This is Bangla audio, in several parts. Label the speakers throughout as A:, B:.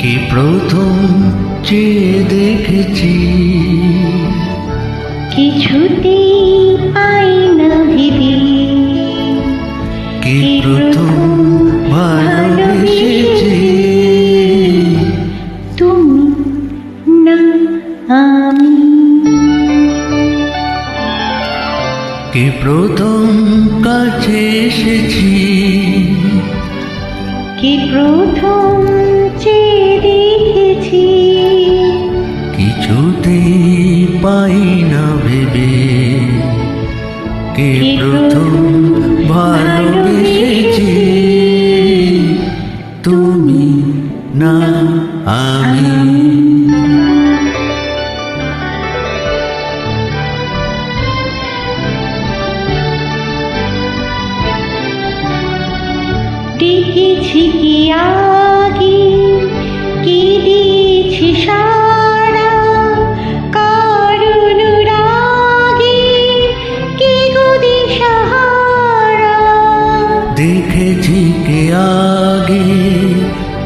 A: কি প্রথম চেয়ে দেখেছি,
B: কিছুতেই পাই না ভেবে,
A: কি প্রথম ভালোবেসেছি,
B: তুমি না আমি।
A: কি প্রথম কাছে এসেছি,
B: কি প্রথম চেয়ে দেখেছি,
A: কিছুতেই পাই না ভেবে, কে প্রথম ভালোবেসেছি, তুমি না আমি।
B: ডেকেছি কি আগে, কি দিয়েছি সারা, কার অনুরাগে কে গো দিশাহারা।
A: দেখেছি কে আগে,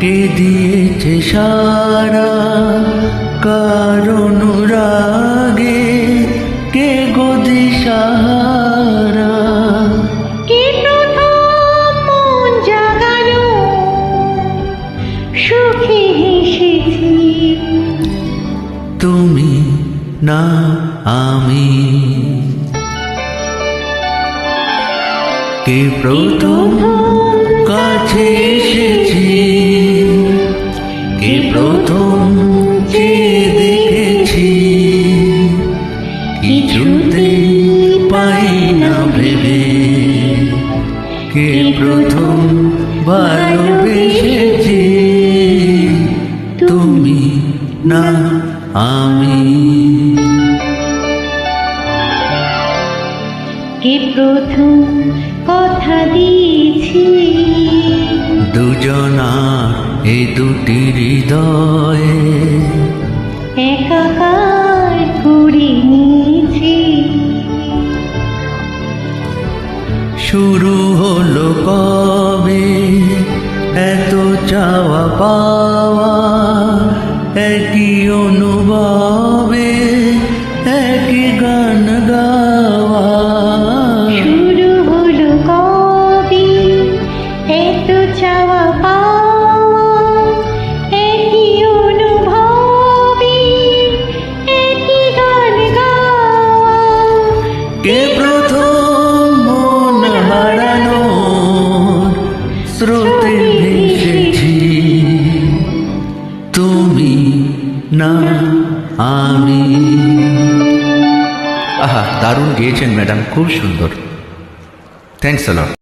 A: কে দিয়েছে সারা, কার অনুরাগে কে গো দিশাহারা।
B: কে প্রথম মন জাগালো, সুখে হেসেছি,
A: তুমি না আমি। কে প্রথম কাছে এসেছি, কে প্রথম চেয়ে দেখেছি, কিছুতেই পাই না ভেবে, কে প্রথম ভালোবেসেছি, তুমি না আমি।
B: কে প্রথম কথা দিয়েছি,
A: দুজনা এই দুটি হৃদয়ে
B: একাকার করে নিয়েছি।
A: শুরু হলো কবে এত চাওয়া পাওয়া, একই অনুভবে একই গান গাওয়া।
B: শুরু হলো কবে এত চাওয়া পাওয়া, একই অনুভবে একই গান গাওয়া।
A: কে প্রথম মন হারানো স্রোতে ভেসেছি, তুমি না আমি। আহা, দারুণ গেয়েছেন ম্যাডাম, খুব সুন্দর। Thanks a lot.